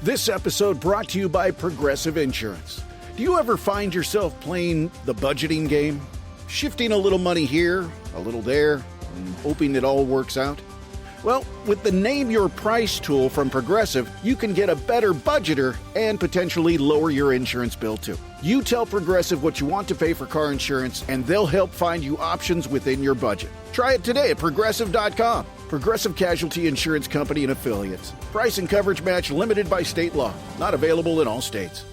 This episode brought to you by Progressive Insurance. Do you ever find yourself playing the budgeting game? Shifting a little money here, a little there, and hoping it all works out? Well, with the Name Your Price tool from Progressive, you can get a better budgeter and potentially lower your insurance bill too. You tell Progressive what you want to pay for car insurance, and they'll help find you options within your budget. Try it today at Progressive.com. Progressive Casualty Insurance Company and Affiliates. Price and coverage match limited by state law. Not available in all states.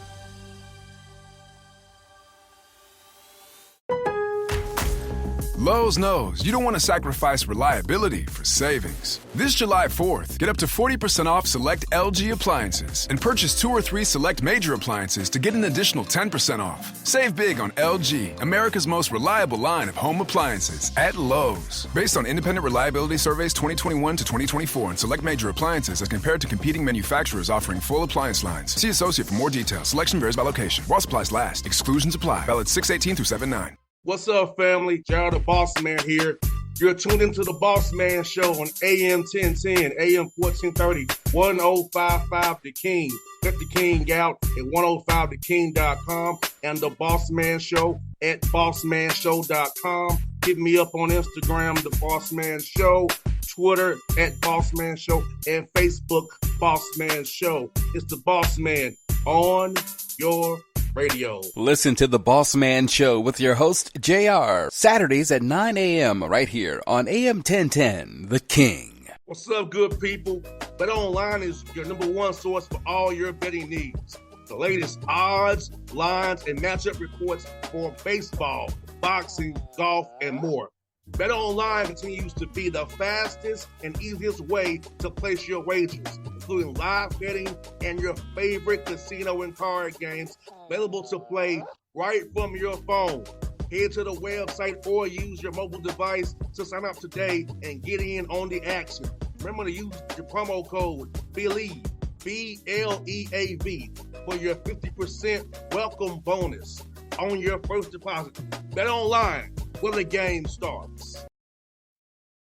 Lowe's knows you don't want to sacrifice reliability for savings. This July 4th, get up to 40% off select LG appliances and purchase 2 or 3 select major appliances to get an additional 10% off. Save big on LG, America's most reliable line of home appliances at Lowe's. Based on independent reliability surveys 2021 to 2024 and select major appliances as compared to competing manufacturers offering full appliance lines. See associate for more details. Selection varies by location. While supplies last. Exclusions apply. Valid 6/18 through 7/9. What's up, family? Gerald the Bossman here. You're tuned into the Bossman Show on AM 1010, AM 1430, 1055 The King. Let the King out at 105theking.com and the Bossman Show at bossmanshow.com. Hit me up on Instagram, The Bossman Show, Twitter at Bossman Show, and Facebook, Bossman Show. It's the Bossman on your radio. Listen to the Bossman Show with your host, JR, Saturdays at 9 a.m. right here on AM 1010, The King. What's up, good people? BetOnline is your number one source for all your betting needs. The latest odds, lines, and matchup reports for baseball, boxing, golf, and more. BetOnline continues to be the fastest and easiest way to place your wagers, including live betting and your favorite casino and card games available to play right from your phone. Head to the website or use your mobile device to sign up today and get in on the action. Remember to use your promo code BELIEVE, BLEAV, for your 50% welcome bonus on your first deposit. BetOnline, where the game starts.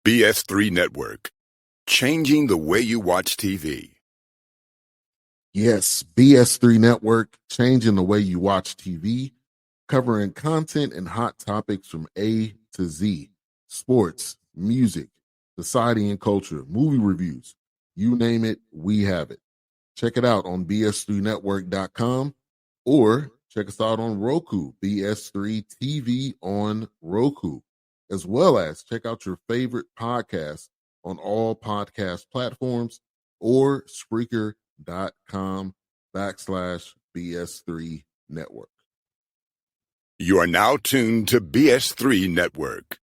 BS3 Network, changing the way you watch TV. Yes, BS3 Network, changing the way you watch TV, covering content and hot topics from A to Z, sports, music, society and culture, movie reviews, you name it, we have it. Check it out on bs3network.com or check us out on Roku, BS3 TV on Roku, as well as check out your favorite podcasts on all podcast platforms or Spreaker.com/BS3 Network. You are now tuned to BS3 Network.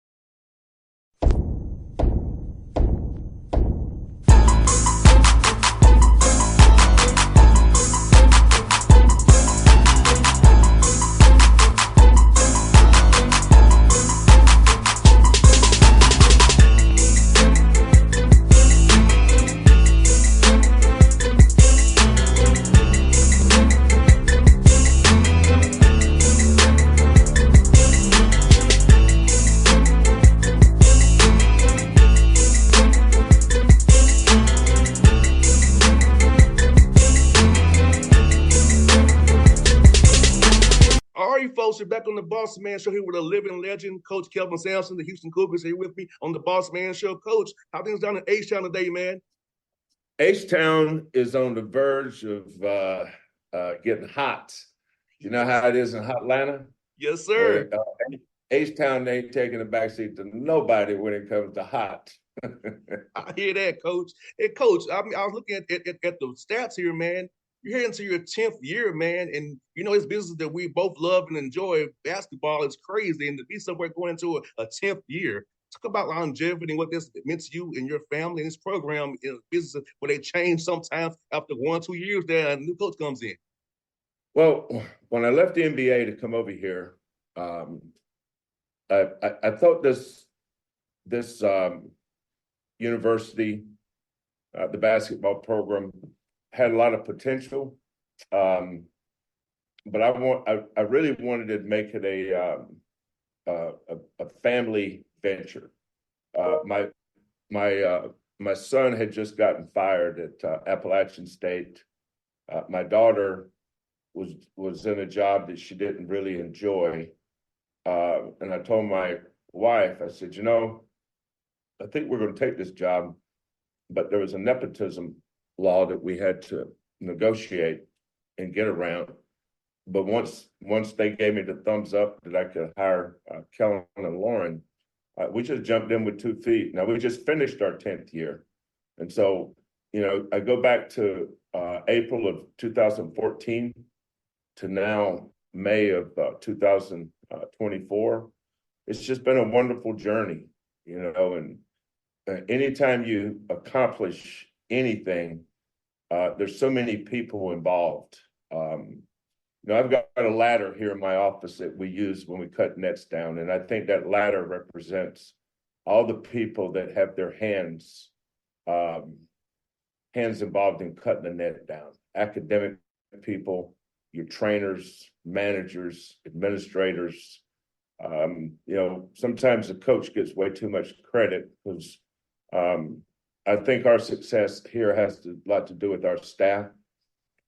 Folks, you're back on the Bossman Show here with a living legend, Coach Kelvin Sampson, the Houston Cougars, here with me on the Bossman Show. Coach, how things down in H-Town today, man? H-Town is on the verge of getting hot. You know how it is in Hotlanta? Yes, sir. H-Town ain't taking a backseat to nobody when it comes to hot. I hear that, Coach. Hey, Coach, I was looking at the stats here, man. You're heading to your 10th year, man, and you know it's business that we both love and enjoy. Basketball is crazy, and to be somewhere going into a 10th year, talk about longevity and what this meant to you and your family and this program in business where they change sometimes after 1 or 2 years there a new coach comes in. Well, when I left the NBA to come over here, I thought this university, the basketball program, had a lot of potential, but I really wanted to make it a family venture. My son had just gotten fired at Appalachian State, My daughter was in a job that she didn't really enjoy. And I told my wife, I said, I think we're going to take this job, but there was a nepotism law that we had to negotiate and get around. But once they gave me the thumbs up that I could hire Kelvin and Lauren, we just jumped in with 2 feet. Now we just finished our 10th year. And so, I go back to April of 2014 to now May of 2024. It's just been a wonderful journey, and anytime you accomplish anything, there's so many people involved. I've got a ladder here in my office that we use when we cut nets down, and I think that ladder represents all the people that have their hands involved in cutting the net down. Academic people, your trainers, managers, administrators. Sometimes the coach gets way too much credit because I think our success here has a lot to do with our staff.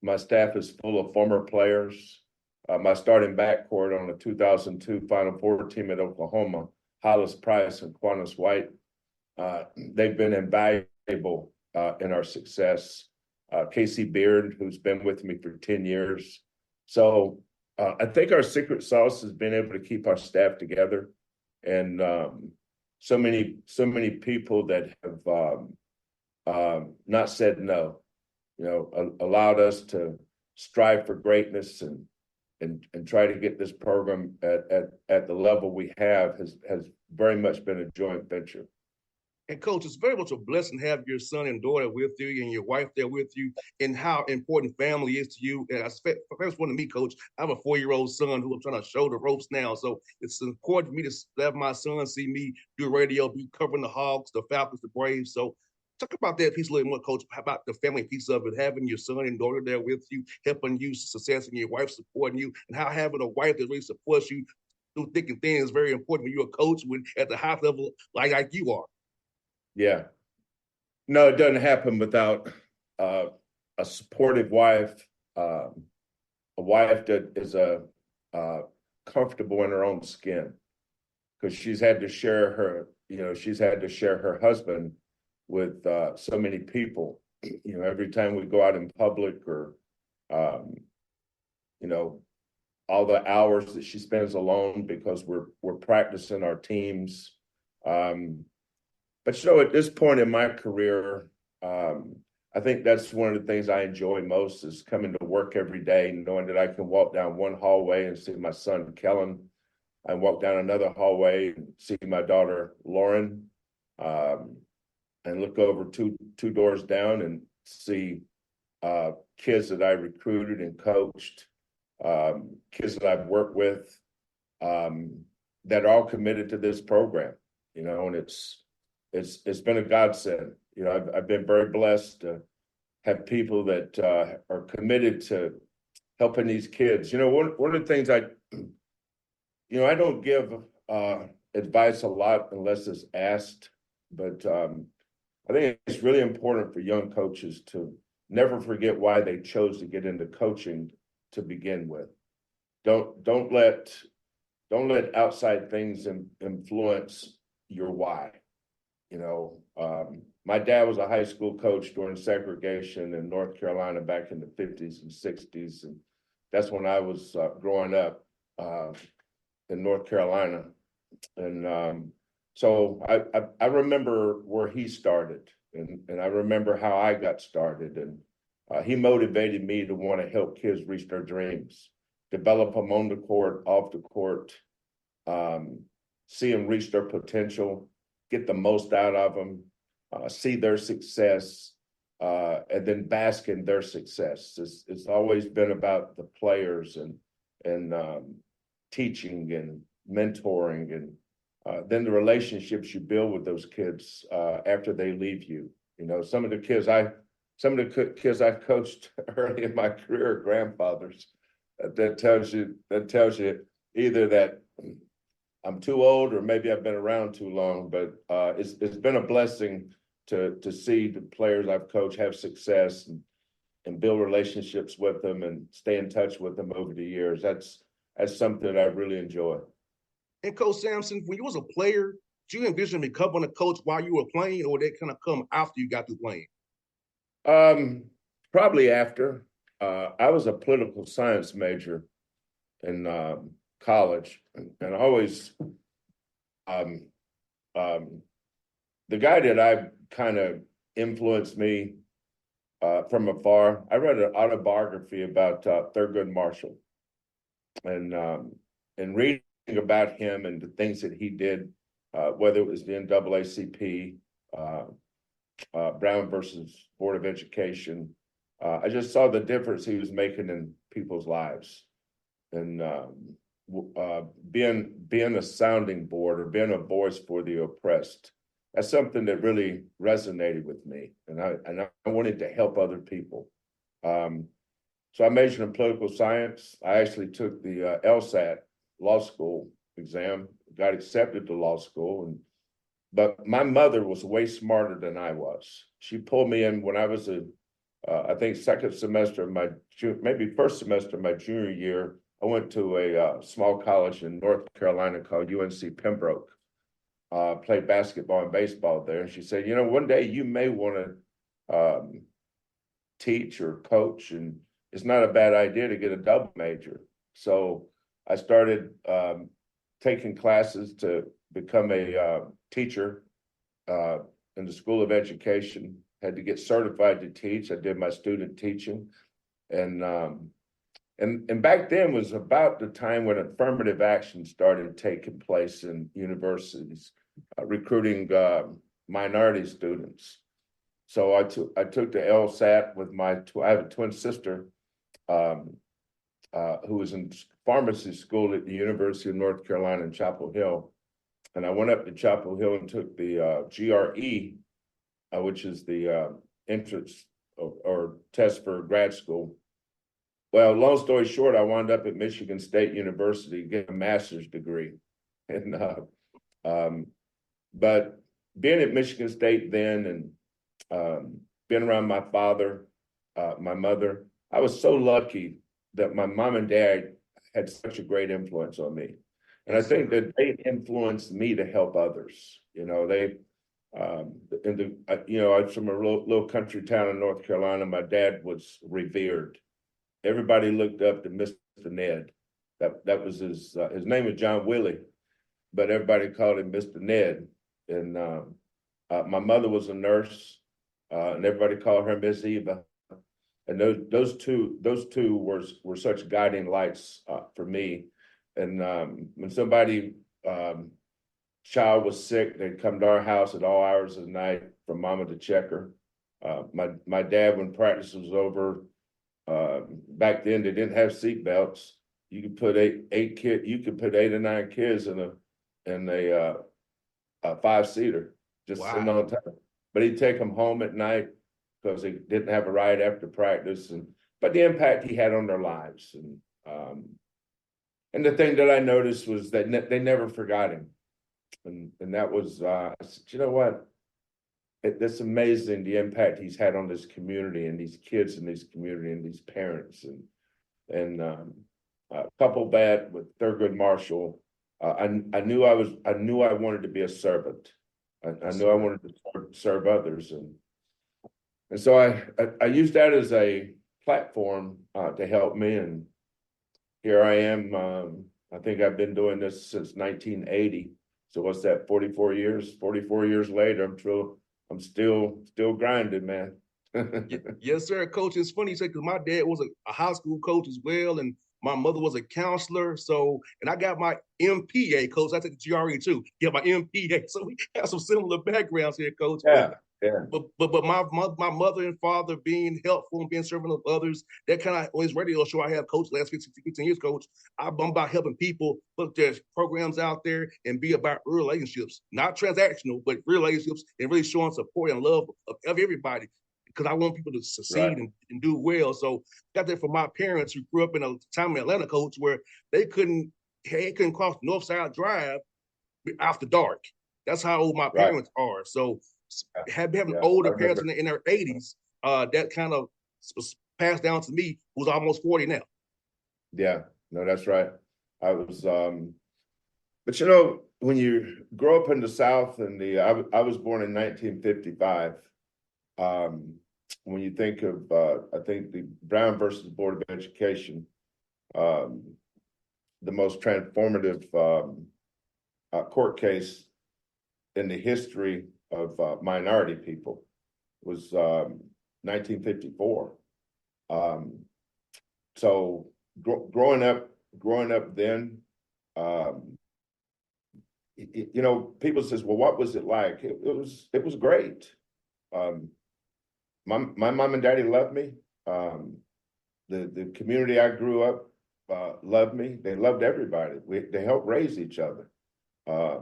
My staff is full of former players. My starting backcourt on the 2002 Final Four team at Oklahoma, Hollis Price and Quantas White, they've been invaluable in our success. Casey Beard, who's been with me for 10 years. So I think our secret sauce has been able to keep our staff together, and so many people that have not said no, allowed us to strive for greatness and try to get this program at the level we have has very much been a joint venture. And Coach, it's very much a blessing to have your son and daughter with you and your wife there with you, and how important family is to you. And I first one to me, Coach, I have a 4-year-old son who I'm trying to show the ropes now. So it's important for me to have my son see me do radio, be covering the Hawks, the Falcons, the Braves. So talk about that piece a little more, Coach. How about the family piece of it, having your son and daughter there with you, helping you success, and your wife supporting you, and how having a wife that really supports you through thick and thin is very important when you're a coach at the high level like you are. Yeah. No, it doesn't happen without a supportive wife, a wife that is comfortable in her own skin, because she's had to share her husband with so many people. Every time we go out in public, or all the hours that she spends alone because we're practicing our teams. But at this point in my career, I think that's one of the things I enjoy most, is coming to work every day and knowing that I can walk down one hallway and see my son, Kelvin. I walk down another hallway and see my daughter, Lauren, and look over two doors down and see kids that I recruited and coached, kids that I've worked with, that are all committed to this program, and it's been a godsend. I've been very blessed to have people that are committed to helping these kids. One of the things I don't give advice a lot unless it's asked, but I think it's really important for young coaches to never forget why they chose to get into coaching to begin with. Don't let outside things influence your why. My dad was a high school coach during segregation in North Carolina back in the 50s and 60s. And that's when I was growing up in North Carolina. And so I remember where he started, and I remember how I got started. And he motivated me to want to help kids reach their dreams, develop them on the court, off the court, see them reach their potential, get the most out of them, see their success, and then bask in their success. It's always been about the players and teaching and mentoring, and then the relationships you build with those kids after they leave you. Some of the kids I coached early in my career are grandfathers. That tells you either that I'm too old or maybe I've been around too long. But it's been a blessing to see the players I've coached have success. And and build relationships with them and stay in touch with them over the years. That's something that I really enjoy. And Coach Sampson, when you was a player, did you envision becoming a coach while you were playing, or did that kind of come after you got through playing? Probably after. I was a political science major in college, and I always the guy that I kind of influenced me from afar. I read an autobiography about Thurgood Marshall, and reading about him and the things that he did, whether it was the NAACP, Brown versus Board of Education. I just saw the difference he was making in people's lives, and being a sounding board or being a voice for the oppressed. That's something that really resonated with me, and I wanted to help other people. So I majored in political science. I actually took the LSAT law school exam, got accepted to law school, but my mother was way smarter than I was. She pulled me in when I was I think second semester of maybe first semester of my junior year. I went to a small college in North Carolina called UNC Pembroke. Played basketball and baseball there. And she said, one day you may want to teach or coach, and it's not a bad idea to get a double major. So I started taking classes to become a teacher in the School of Education. Had to get certified to teach. I did my student teaching. And back then was about the time when affirmative action started taking place in universities, recruiting minority students. So I took the LSAT with I have a twin sister who was in pharmacy school at the University of North Carolina in Chapel Hill. And I went up to Chapel Hill and took the GRE, which is the entrance or test for grad school. Well, long story short, I wound up at Michigan State University getting a master's degree. And but being at Michigan State then and being around my father, my mother, I was so lucky that my mom and dad had such a great influence on me. And I think that they influenced me to help others. They I was from a little country town in North Carolina. My dad was revered. Everybody looked up to Mr. Ned. That was his name was John Willie, but everybody called him Mr. Ned. And my mother was a nurse, and everybody called her Miss Eva. And those two were such guiding lights for me. And when somebody child was sick, they'd come to our house at all hours of the night for mama to check her. My dad, when practice was over, back then they didn't have seat belts. You could put eight or nine kids in a 5-seater, just sitting on top. But he'd take them home at night because they didn't have a ride after practice. But the impact he had on their lives, and the thing that I noticed was that they never forgot him, and that was I said, you know what? It's amazing the impact he's had on this community and these kids in this community and these parents, and couple that with Thurgood Marshall. I knew I wanted to be a servant. I knew I wanted to serve others, and so I used that as a platform to help me. And here I am. I think I've been doing this since 1980. So what's that? 44 years. 44 years later, I'm still grinding, man. Yes, sir, Coach. It's funny you say, because my dad was a high school coach as well, and my mother was a counselor. So, and I got my MPA, Coach. I took the GRE too. Get my MPA. So we have some similar backgrounds here, Coach. Yeah. But my mother and father being helpful and being servant of others, that kind of, on this radio show I have, Coach, last 15 years, Coach, I'm about helping people put their programs out there and be about relationships, not transactional, but relationships, and really showing support and love of everybody, because I want people to succeed and do well. So got that from my parents who grew up in a time in Atlanta, Coach, where they couldn't cross Northside Drive after dark. That's how old my parents are. So having older parents in their 80s, that kind of passed down to me, who's almost 40 now. Yeah, no, that's right. I was, but you know, when you grow up in the South, and I was born in 1955. When you think of, I think the Brown versus Board of Education, the most transformative court case in the history of minority people was 1954. So growing up then, you know, people says, well, what was it like? It was great. My mom and daddy loved me. The community I grew up loved me. They loved everybody. They helped raise each other. I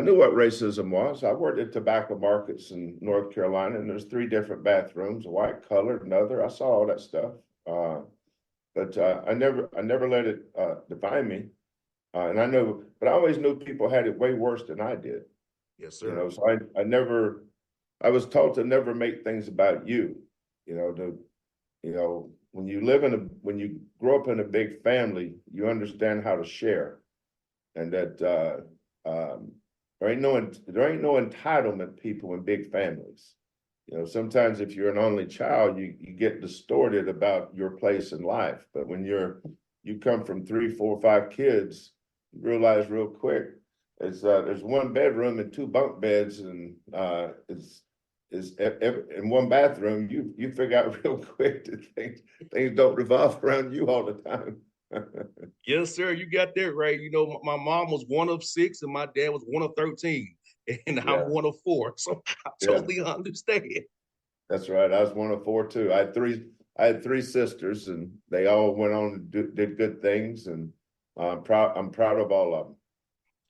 knew what racism was. I worked at tobacco markets in North Carolina, and there's 3 different bathrooms: a white, colored, another. I saw all that stuff, but I never let it define me. And I know, but I always knew people had it way worse than I did. Yes, sir. You know, so I was taught to never make things about you. You know, when you grow up in a big family, you understand how to share, and that there ain't no entitlement people in big families. You know, sometimes if you're an only child, you get distorted about your place in life. But when you come from 3, 4, 5 kids, you realize real quick there's 1 bedroom and 2 bunk beds, and in 1 bathroom. You figure out real quick that things don't revolve around you all the time. Yes, sir. You got that right. You know, my mom was 1 of 6, and my dad was 1 of 13, and I'm 1 of 4. So I totally understand. That's right. I was 1 of 4 too. I had 3 sisters, and they all went on and did good things, and I'm proud of all of them.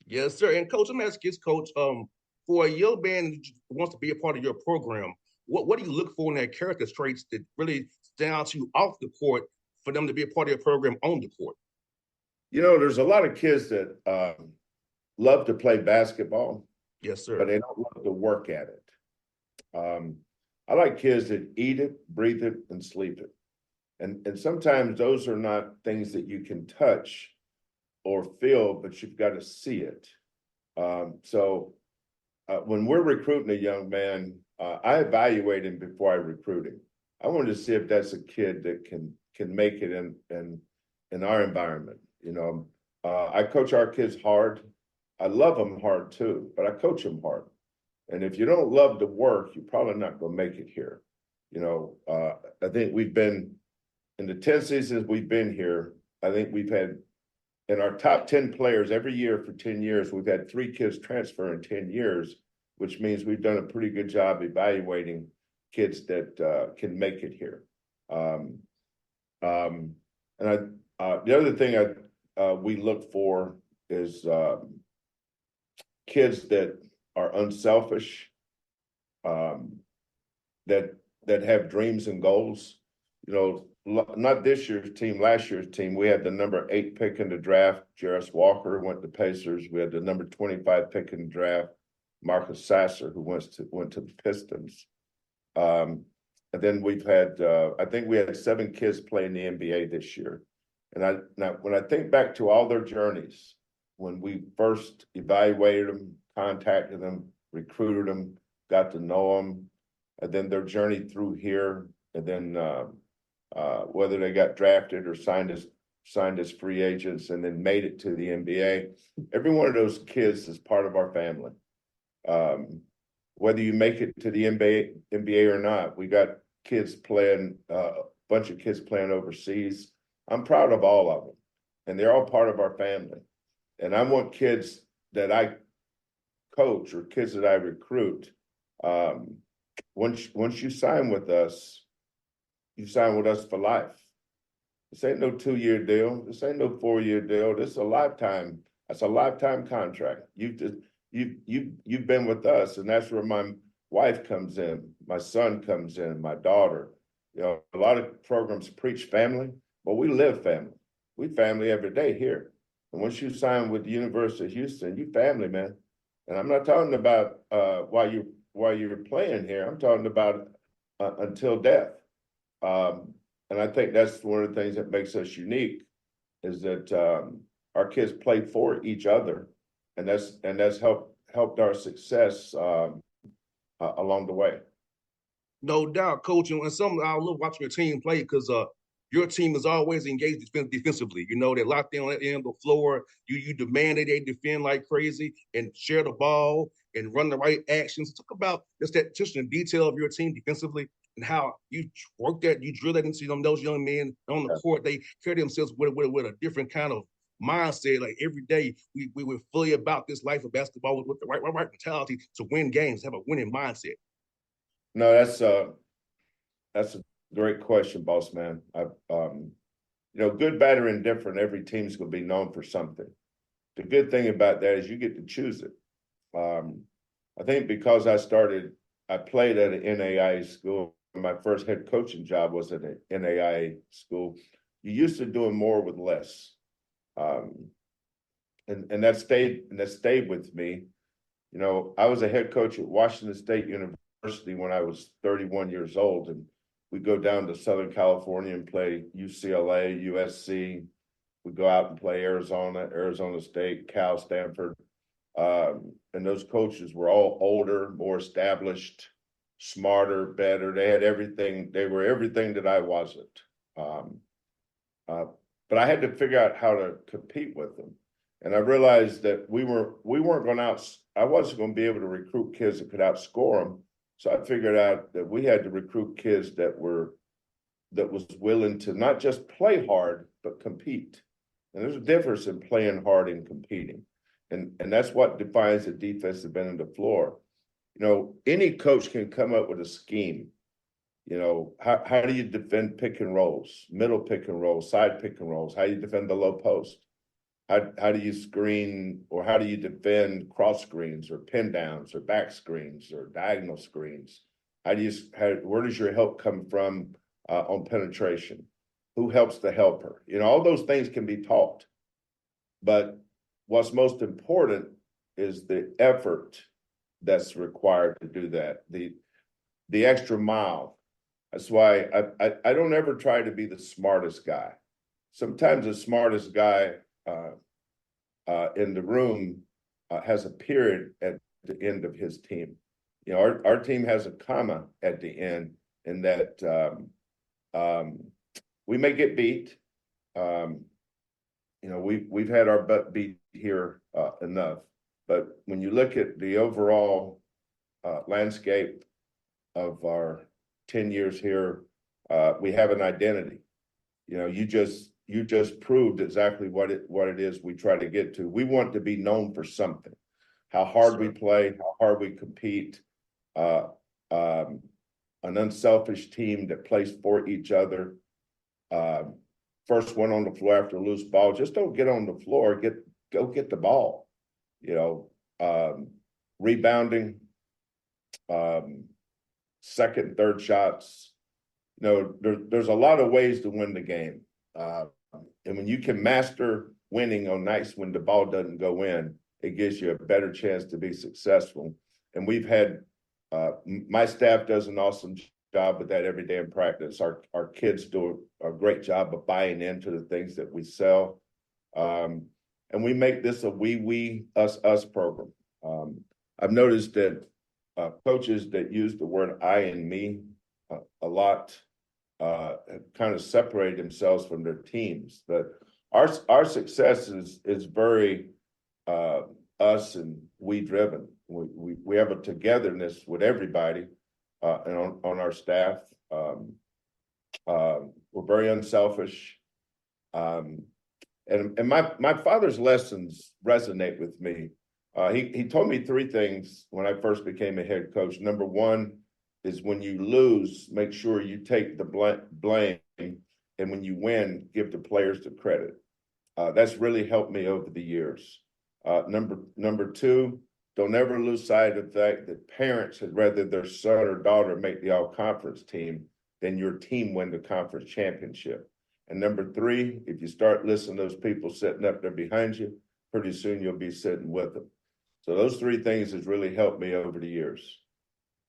Yes, sir. And Coach, I'm asking this, Coach, for a young man who wants to be a part of your program, what do you look for in their character traits that really stand out to you off the court for them to be a part of your program on the court? You know, there's a lot of kids that love to play basketball. Yes, sir. But they don't love to work at it. I like kids that eat it, breathe it, and sleep it. And sometimes those are not things that you can touch or feel, but you've got to see it. So when we're recruiting a young man, I evaluate him before I recruit him. I want to see if that's a kid that can make it in our environment. You know, I coach our kids hard. I love them hard too, but I coach them hard. And if you don't love the work, you're probably not going to make it here. You know, I think we've been in the 10 seasons we've been here. I think we've had in our top 10 players every year for 10 years, we've had 3 kids transfer in 10 years, which means we've done a pretty good job evaluating kids that can make it here. And the other thing we look for is kids that are unselfish, that have dreams and goals. You know, not this year's team, last year's team, we had the number 8 pick in the draft. Jarris Walker went to Pacers. We had the number 25 pick in the draft, Marcus Sasser, who went to the Pistons. And then we've had, I think we had 7 kids play in the NBA this year. And when I think back to all their journeys, when we first evaluated them, contacted them, recruited them, got to know them, and then their journey through here, and then whether they got drafted or signed as free agents and then made it to the NBA, every one of those kids is part of our family. Whether you make it to the NBA or not, we got kids playing, a bunch of kids playing overseas. I'm proud of all of them, and they're all part of our family. And I want kids that I coach or kids that I recruit, once you sign with us, you sign with us for life. This ain't no 2-year deal. This ain't no 4-year deal. This is a lifetime. That's a lifetime contract. You've been with us, and that's where my wife comes in, my son comes in, my daughter. You know, a lot of programs preach family, but we live family. We family every day here. And once you sign with the University of Houston, you family, man. And I'm not talking about while you're playing here. I'm talking about until death. I think that's one of the things that makes us unique is that our kids play for each other, and that's helped our success along the way. No doubt, coach. And some I love watching your team play because your team is always engaged defensively. You know, they're locked in on that end of the floor. You demand that they defend like crazy and share the ball and run the right actions. Talk about just that attention and detail of your team defensively and how you work that, you drill that into those young men on the court. They carry themselves with a different kind of mindset. Like every day, we were fully about this life of basketball with the right mentality to win games, have a winning mindset. No, that's a great question, boss man. Good, bad, or indifferent, every team's going to be known for something. The good thing about that is you get to choose it. I think because I played at an NAIA school. My first head coaching job was at an NAIA school. You used to doing more with less, and that stayed with me. You know, I was a head coach at Washington State University when I was 31 years old, and we go down to Southern California and play UCLA, USC. We go out and play Arizona State, Cal, Stanford. And those coaches were all older, more established, smarter, better. They had everything. They were everything that I wasn't. But I had to figure out how to compete with them. And I realized that we weren't going out. I wasn't going to be able to recruit kids that could outscore them. So I figured out that we had to recruit kids that was willing to not just play hard, but compete. And there's a difference in playing hard and competing. And that's what defines the defensive end of the floor. You know, any coach can come up with a scheme. You know, how do you defend pick and rolls, middle pick and rolls, side pick and rolls? How do you defend the low post? How do you screen, or how do you defend cross screens or pin downs or back screens or diagonal screens? Where does your help come from on penetration? Who helps the helper? You know, all those things can be taught. But what's most important is the effort that's required to do that, the extra mile. That's why I don't ever try to be the smartest guy. Sometimes the smartest guy in the room has a period at the end of his team. You know, our team has a comma at the end, in that we may get beat. You know, we've had our butt beat here enough, but when you look at the overall landscape of our 10 years here, we have an identity. You know, you just proved exactly what it is we try to get to. We want to be known for something. How hard we play, how hard we compete, an unselfish team that plays for each other. First one on the floor after a loose ball. Just don't get on the floor. Go get the ball. You know, rebounding, second and third shots. You know, there's a lot of ways to win the game. And when you can master winning on nights when the ball doesn't go in, it gives you a better chance to be successful. And we've had, my staff does an awesome job with that every day in practice. Our kids do a great job of buying into the things that we sell. And we make this a we, us program. I've noticed that coaches that use the word I and me a lot have kind of separated themselves from their teams. But our success is very us and we driven. We have a togetherness with everybody and on our staff. We're very unselfish. And my father's lessons resonate with me. He told me three things when I first became a head coach. Number one is, when you lose, make sure you take the blame, and when you win, give the players the credit. That's really helped me over the years. Number two, don't ever lose sight of the fact that parents had rather their son or daughter make the all-conference team than your team win the conference championship. And number three, if you start listening to those people sitting up there behind you, pretty soon you'll be sitting with them. So those three things has really helped me over the years.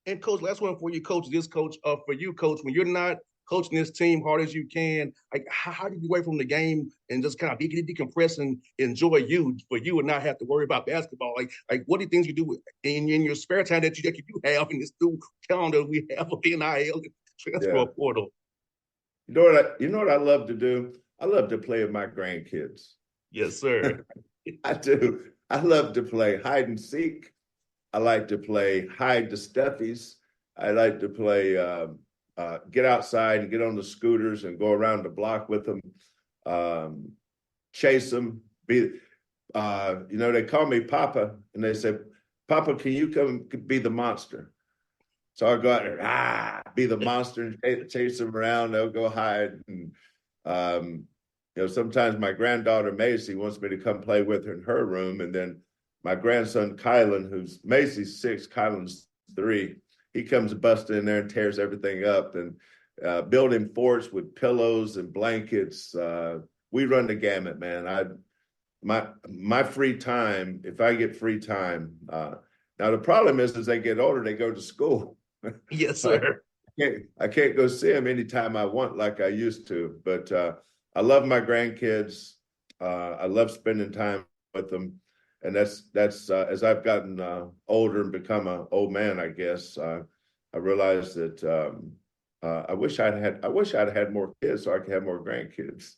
And coach, last one for you, coach. For you, coach, when you're not coaching this team hard as you can. Like, how do you get away from the game and just kind of decompress and enjoy you and not have to worry about basketball? Like what are the things you do in your spare time that you have in this new calendar we have of NIL transfer portal? You know what I love to do? I love to play with my grandkids. Yes, sir. I do. I love to play hide and seek. I like to play hide the stuffies. I like to play get outside and get on the scooters and go around the block with them, chase them. They call me Papa, and they say, Papa, can you come be the monster? So I go out there, be the monster and chase them around. They'll go hide. And, sometimes my granddaughter, Macy, wants me to come play with her in her room. And then my grandson, Kylan, who's Macy's 6, Kylan's 3, he comes busting in there and tears everything up and building forts with pillows and blankets. We run the gamut, man. My free time, if I get free time. Now, the problem is, as they get older, they go to school. Yes, sir. I can't go see them anytime I want like I used to. But I love my grandkids. I love spending time with them. And that's as I've gotten older and become an old man, I guess, I realized that I wish I'd had more kids so I could have more grandkids.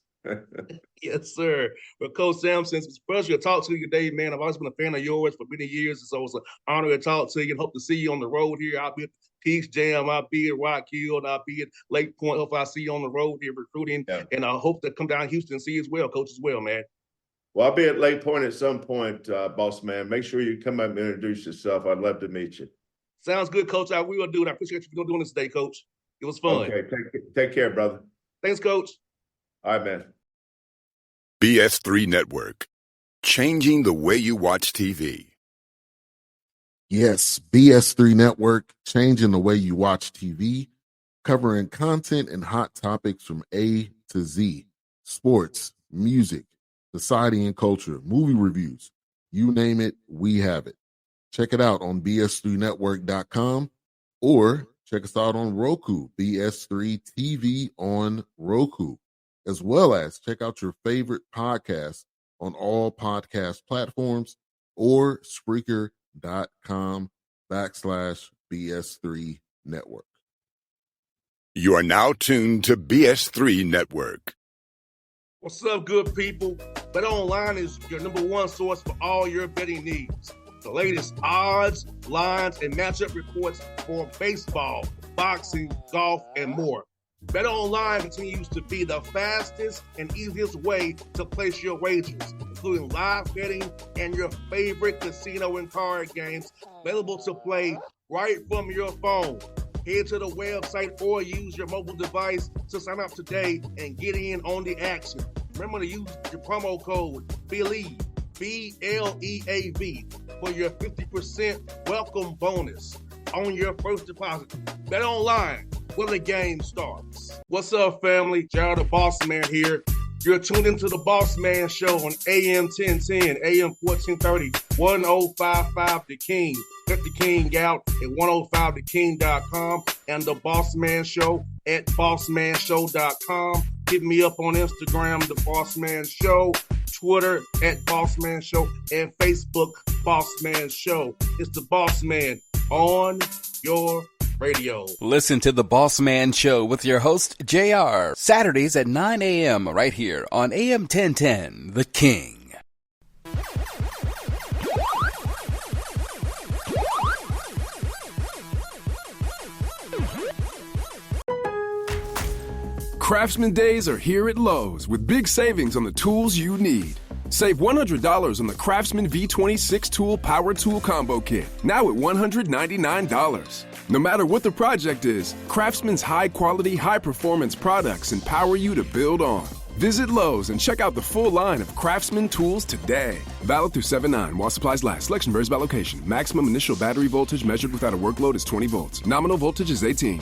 Yes, sir. Well, Coach Sampson, it's a pleasure to talk to you today, man. I've always been a fan of yours for many years, so it's an honor to talk to you and hope to see you on the road here. I'll be at Peach Jam, I'll be at Rock Hill, and I'll be at Lake Point. Hopefully I'll see you on the road here recruiting, and I hope to come down to Houston and see you as well, Coach, as well, man. Well, I'll be at Lake Point at some point, Bossman. Make sure you come up and introduce yourself. I'd love to meet you. Sounds good, Coach. I will do it. I appreciate you doing this today, Coach. It was fun. Okay, take care, brother. Thanks, Coach. All right, man. BS3 Network. Changing the way you watch TV. Yes, BS3 Network, changing the way you watch TV, covering content and hot topics from A to Z. Sports, music, society and culture, movie reviews. You name it, we have it. Check it out on bs3network.com or check us out on Roku, BS3 TV on Roku, as well as check out your favorite podcasts on all podcast platforms or Spreaker.com/BS3 Network. You are now tuned to BS3 Network. What's up, good people? Bet Online is your number one source for all your betting needs. The latest odds, lines, and matchup reports for baseball, boxing, golf, and more. Bet Online continues to be the fastest and easiest way to place your wagers, including live betting and your favorite casino and card games available to play right from your phone. Head to the website or use your mobile device to sign up today and get in on the action. Remember to use your promo code BELIEVE, BLEAV, for your 50% welcome bonus on your first deposit. Bet Online, where the game starts. What's up, family? Gerald the Bossman here. You're tuned into the Bossman Show on AM 1010, AM 1430, 1055 The King. Check The King out at 105theking.com and the Bossman Show at bossmanshow.com. Hit me up on Instagram, The Bossman Show, Twitter at Bossman Show, and Facebook, Bossman Show. It's the Bossman on your radio. Listen to the Bossman Show with your host, JR, Saturdays at 9 a.m. right here on AM 1010, The King. Craftsman Days are here at Lowe's with big savings on the tools you need. Save $100 on the Craftsman V26 Tool Power Tool Combo Kit, now at $199. No matter what the project is, Craftsman's high-quality, high-performance products empower you to build on. Visit Lowe's and check out the full line of Craftsman tools today. Valid through 7/9 while supplies last. Selection varies by location. Maximum initial battery voltage measured without a workload is 20 volts. Nominal voltage is 18.